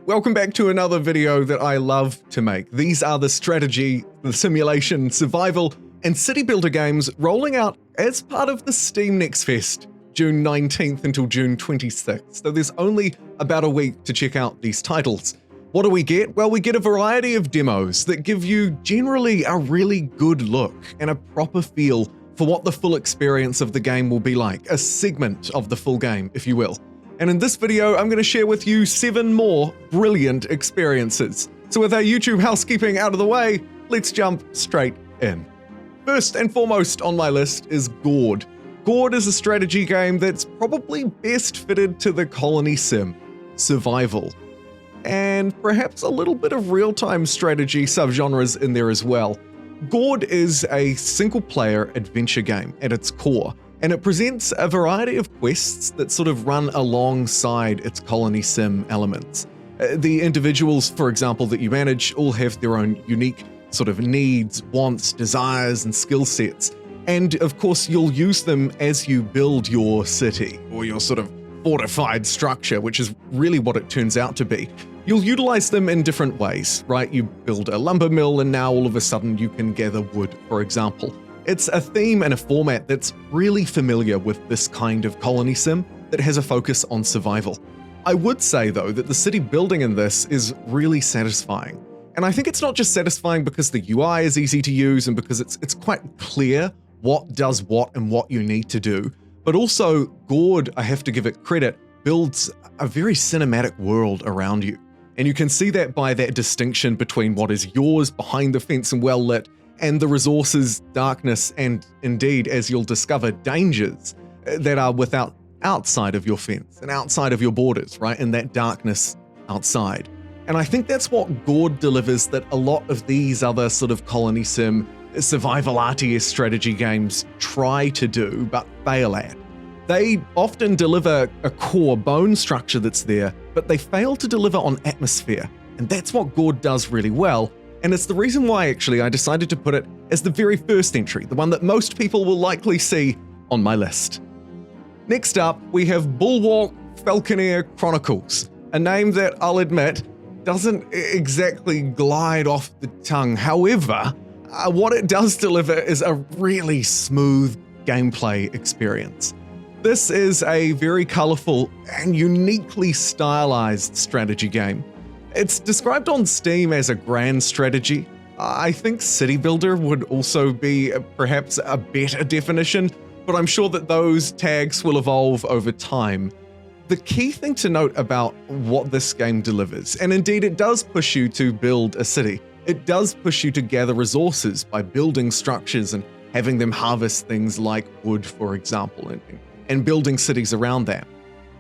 welcome back to another video that I love to make. These are the strategy, the simulation, survival, and city builder games rolling out as part of the Steam Next Fest, June 19th until June 26th, so there's only about a week to check out these titles. What do we get? Well, we get a variety of demos that give you generally a really good look and a proper feel for what the full experience of the game will be like, a segment of the full game, if you will. And in this video, I'm going to share with you 7 more brilliant experiences. So with our YouTube housekeeping out of the way, let's jump straight in. First and foremost on my list is Gord. Gord is a strategy game that's probably best fitted to the colony sim, survival, and perhaps a little bit of real-time strategy subgenres in there as well. Gord is a single-player adventure game at its core, and it presents a variety of quests that sort of run alongside its colony sim elements. The individuals, for example, that you manage all have their own unique sort of needs, wants, desires, and skill sets. And of course, you'll use them as you build your city or your sort of fortified structure, which is really what it turns out to be. You'll utilize them in different ways, right? You build a lumber mill and now all of a sudden you can gather wood, for example. It's a theme and a format that's really familiar with this kind of colony sim that has a focus on survival. I would say though that the city building in this is really satisfying. And I think it's not just satisfying because the UI is easy to use and because it's quite clear what does what and what you need to do, but also Gord, I have to give it credit, builds a very cinematic world around you. And you can see that by that distinction between what is yours behind the fence and well lit, and the resources, darkness, and indeed, as you'll discover, dangers that are outside of your fence and outside of your borders, right? And that darkness outside. And I think that's what Gord delivers that a lot of these other sort of colony sim, survival RTS strategy games try to do, but fail at. They often deliver a core bone structure that's there, but they fail to deliver on atmosphere. And that's what Gord does really well. And it's the reason why actually I decided to put it as the very first entry, the one that most people will likely see on my list. Next up, we have Bulwark Falconeer Chronicles, a name that I'll admit doesn't exactly glide off the tongue. However, what it does deliver is a really smooth gameplay experience. This is a very colorful and uniquely stylized strategy game. It's described on Steam as a grand strategy. I think city builder would also be perhaps a better definition, but I'm sure that those tags will evolve over time. The key thing to note about what this game delivers, and indeed it does push you to build a city, it does push you to gather resources by building structures and having them harvest things like wood, for example, and building cities around that.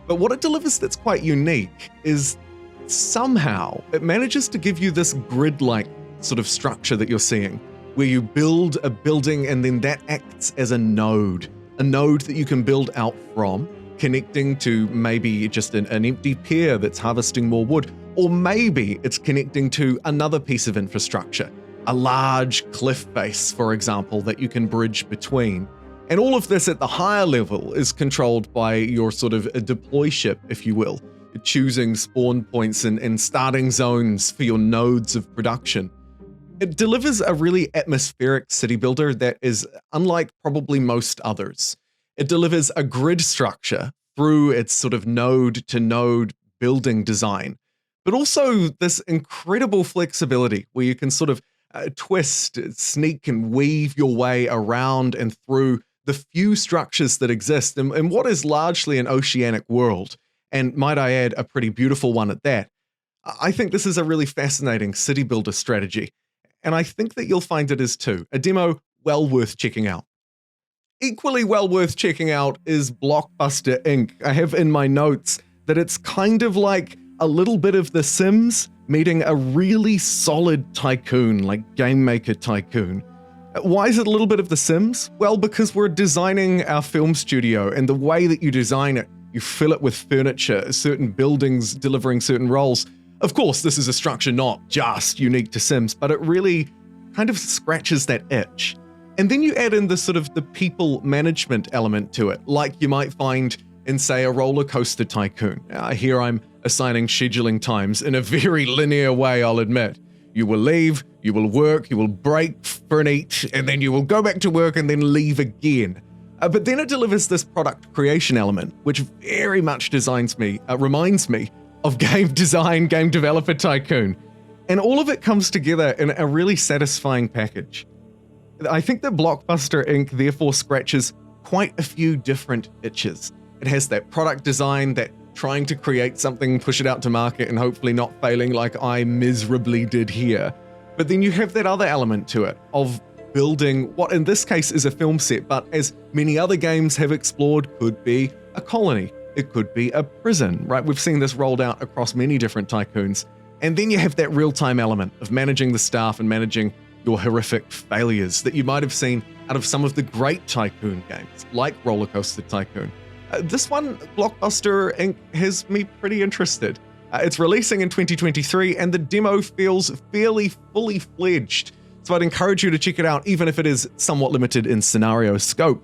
But what it delivers that's quite unique is somehow it manages to give you this grid-like sort of structure that you're seeing, where you build a building and then that acts as a node that you can build out from, connecting to maybe just an empty pier that's harvesting more wood, or maybe it's connecting to another piece of infrastructure, a large cliff face, for example, that you can bridge between. And all of this at the higher level is controlled by your sort of a deploy ship, if you will, choosing spawn points and starting zones for your nodes of production. It delivers a really atmospheric city builder that is unlike probably most others. It delivers a grid structure through its sort of node-to-node building design, but also this incredible flexibility where you can sort of twist, sneak, and weave your way around and through the few structures that exist in what is largely an oceanic world. And might I add, a pretty beautiful one at that. I think this is a really fascinating city builder strategy, and I think that you'll find it is too. A demo well worth checking out. Equally well worth checking out is Blockbuster Inc. I have in my notes that it's kind of like a little bit of The Sims meeting a really solid tycoon, like Game Maker Tycoon. Why is it a little bit of The Sims? Well, because we're designing our film studio, and the way that you design it, you fill it with furniture, certain buildings delivering certain roles. Of course, this is a structure not just unique to Sims, but it really kind of scratches that itch. And then you add in the sort of the people management element to it, like you might find in, say, a roller coaster tycoon. Here I'm assigning scheduling times in a very linear way, I'll admit. You will leave, you will work, you will break for an eat, and then you will go back to work and then leave again. But then it delivers this product creation element, which very much reminds me of game design, game developer tycoon. And all of it comes together in a really satisfying package. I think that Blockbuster Inc. therefore scratches quite a few different itches. It has that product design, that trying to create something, push it out to market, and hopefully not failing like I miserably did here. But then you have that other element to it of building what in this case is a film set, but as many other games have explored, could be a colony. It could be a prison, right? We've seen this rolled out across many different tycoons. And then you have that real-time element of managing the staff and managing your horrific failures that you might have seen out of some of the great tycoon games, like Roller Coaster Tycoon. This one, Blockbuster Inc., has me pretty interested. It's releasing in 2023, and the demo feels fairly fully fledged, so I'd encourage you to check it out, even if it is somewhat limited in scenario scope.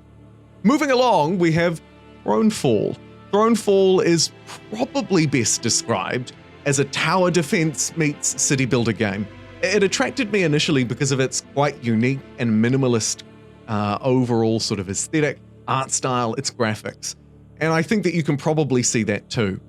Moving along, we have Thronefall. Thronefall is probably best described as a tower defense meets city builder game. It attracted me initially because of its quite unique and minimalist overall sort of aesthetic, art style, its graphics. And I think that you can probably see that too.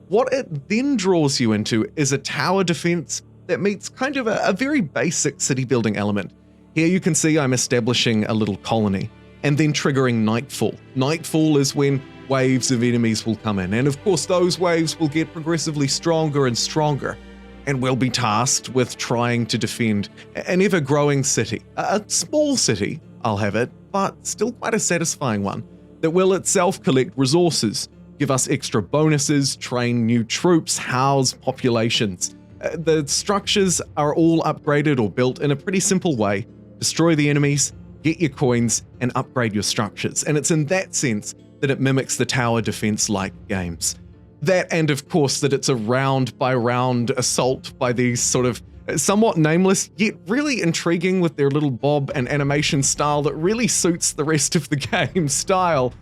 What it then draws you into is a tower defense that meets kind of a very basic city building element. Here you can see I'm establishing a little colony and then triggering nightfall. Nightfall is when waves of enemies will come in, and of course those waves will get progressively stronger and stronger, and we'll be tasked with trying to defend an ever-growing city. A small city, I'll have it, but still quite a satisfying one, that will itself collect resources, give us extra bonuses, train new troops, house populations. The structures are all upgraded or built in a pretty simple way. Destroy the enemies, get your coins, and upgrade your structures. And it's in that sense that it mimics the tower defense-like games. That, and of course that it's a round-by-round assault by these sort of somewhat nameless, yet really intriguing with their little bob and animation style that really suits the rest of the game style.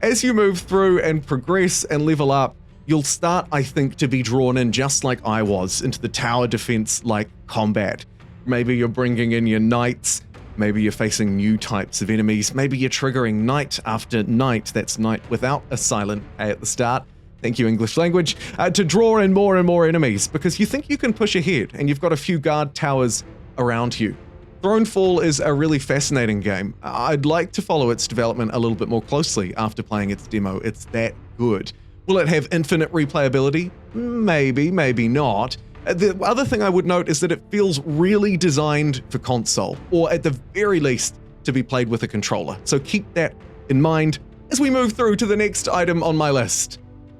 As you move through and progress and level up, you'll start, I think, to be drawn in, just like I was, into the tower defense-like combat. Maybe you're bringing in your knights, maybe you're facing new types of enemies, maybe you're triggering night after night, that's night without a silent A at the start, thank you English language, to draw in more and more enemies, because you think you can push ahead, and you've got a few guard towers around you. Thronefall is a really fascinating game. I'd like to follow its development a little bit more closely after playing its demo. It's that good. Will it have infinite replayability? Maybe, maybe not. The other thing I would note is that it feels really designed for console, or at the very least, to be played with a controller. So keep that in mind as we move through to the next item on my list.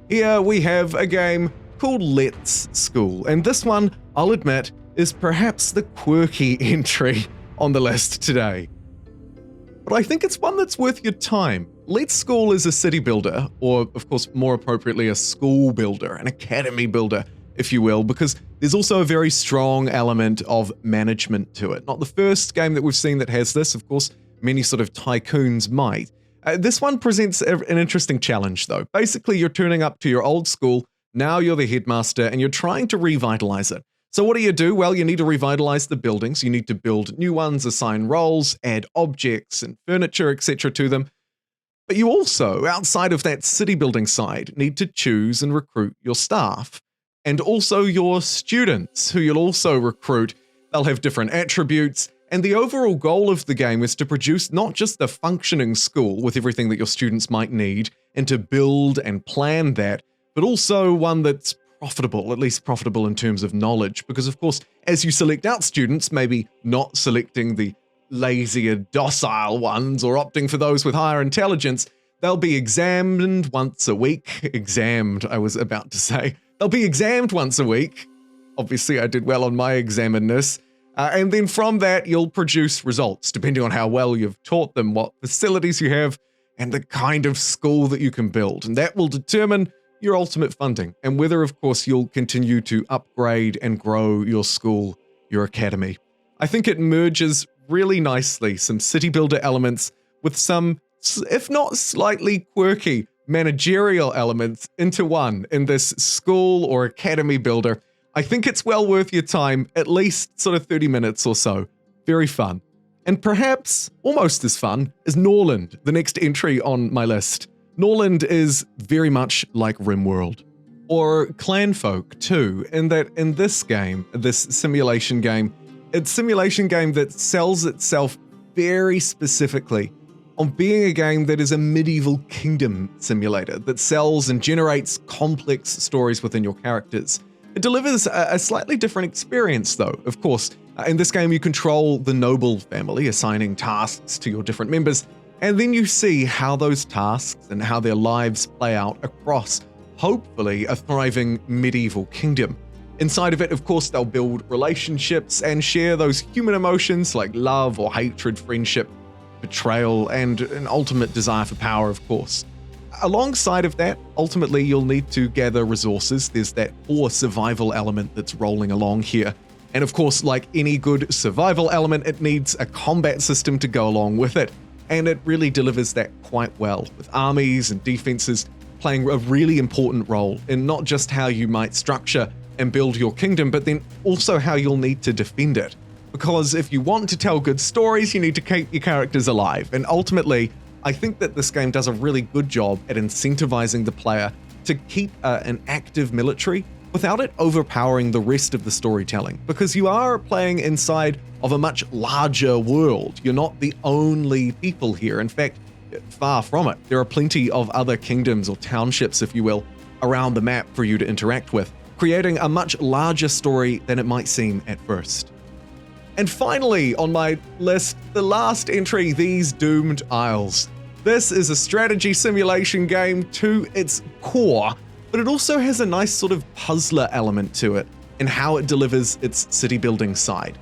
Here we have a game called Let's School, and this one, I'll admit, is perhaps the quirky entry on the list today. But I think it's one that's worth your time. Let's School is a city builder, or of course more appropriately a school builder, an academy builder, if you will, because there's also a very strong element of management to it. Not the first game that we've seen that has this, of course, many sort of tycoons might. This one presents an interesting challenge though. Basically, you're turning up to your old school, now you're the headmaster, and you're trying to revitalize it. So what do? Well, you need to revitalize the buildings, you need to build new ones, assign roles, add objects and furniture, etc. to them. But you also, outside of that city building side, need to choose and recruit your staff. And also your students, who you'll also recruit. They'll have different attributes, and the overall goal of the game is to produce not just a functioning school with everything that your students might need, and to build and plan that, but also one that's profitable, at least profitable in terms of knowledge. Because of course, as you select out students, maybe not selecting the lazier, docile ones, or opting for those with higher intelligence, they'll be examined once a week. Examined, I was about to say. They'll be examined once a week. Obviously, I did well on my examinedness. And then from that, you'll produce results, depending on how well you've taught them, what facilities you have, and the kind of school that you can build. And that will determine your ultimate funding, and whether, of course, you'll continue to upgrade and grow your school, your academy. I think it merges really nicely some city builder elements with some, if not slightly quirky, managerial elements into one in this school or academy builder. I think it's well worth your time, at least sort of 30 minutes or so. Very fun. And perhaps almost as fun is Norland, the next entry on my list. Norland is very much like RimWorld, or Clanfolk too, in that in this game, this simulation game, it's a simulation game that sells itself very specifically on being a game that is a medieval kingdom simulator that sells and generates complex stories within your characters. It delivers a slightly different experience though, of course. In this game, you control the noble family, assigning tasks to your different members, and then you see how those tasks and how their lives play out across, hopefully, a thriving medieval kingdom. Inside of it, of course, they'll build relationships and share those human emotions like love or hatred, friendship, betrayal, and an ultimate desire for power, of course. Alongside of that, ultimately, you'll need to gather resources. There's that core survival element that's rolling along here. And of course, like any good survival element, it needs a combat system to go along with it. And it really delivers that quite well, with armies and defenses playing a really important role in not just how you might structure and build your kingdom, but then also how you'll need to defend it. Because if you want to tell good stories, you need to keep your characters alive. And ultimately, I think that this game does a really good job at incentivizing the player to keep an active military without it overpowering the rest of the storytelling, because you are playing inside of a much larger world. You're not the only people here. In fact, far from it. There are plenty of other kingdoms or townships, if you will, around the map for you to interact with, creating a much larger story than it might seem at first. And finally, on my list, the last entry, These Doomed Isles. This is a strategy simulation game to its core, but it also has a nice sort of puzzler element to it in how it delivers its city building side.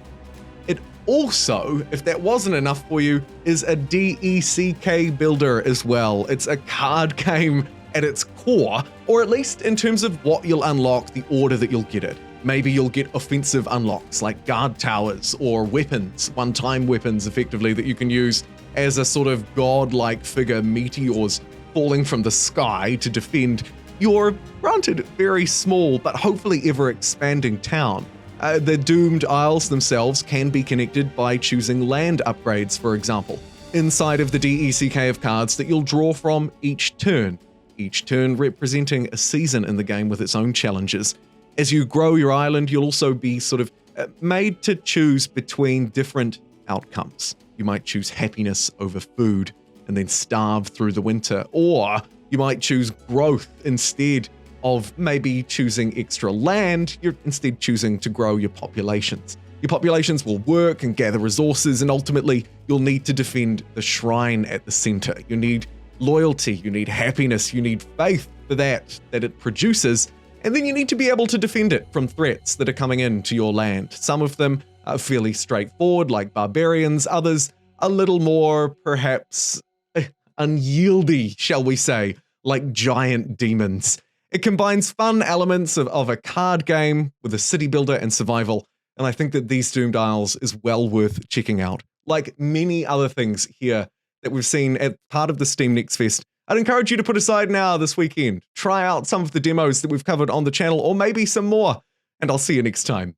It also, if that wasn't enough for you, is a DECK builder as well. It's a card game at its core, or at least in terms of what you'll unlock, the order that you'll get it. Maybe you'll get offensive unlocks like guard towers or weapons, one-time weapons effectively that you can use as a sort of godlike figure, meteors falling from the sky to defend your, granted, very small but hopefully ever-expanding town. The Doomed Isles themselves can be connected by choosing land upgrades, for example, inside of the DECK of cards that you'll draw from each turn representing a season in the game with its own challenges. As you grow your island, you'll also be sort of made to choose between different outcomes. You might choose happiness over food and then starve through the winter, or you might choose growth instead of maybe choosing extra land. You're instead choosing to grow your populations. Your populations will work and gather resources, and ultimately you'll need to defend the shrine at the center. You need loyalty, you need happiness, you need faith for that it produces, and then you need to be able to defend it from threats that are coming into your land. Some of them are fairly straightforward, like barbarians, others a little more, perhaps, unyieldy, shall we say, like giant demons. It combines fun elements of a card game with a city builder and survival, and I think that These Doomed Isles is well worth checking out. Like many other things here that we've seen at part of the Steam Next Fest, I'd encourage you to put aside now this weekend. Try out some of the demos that we've covered on the channel, or maybe some more, and I'll see you next time.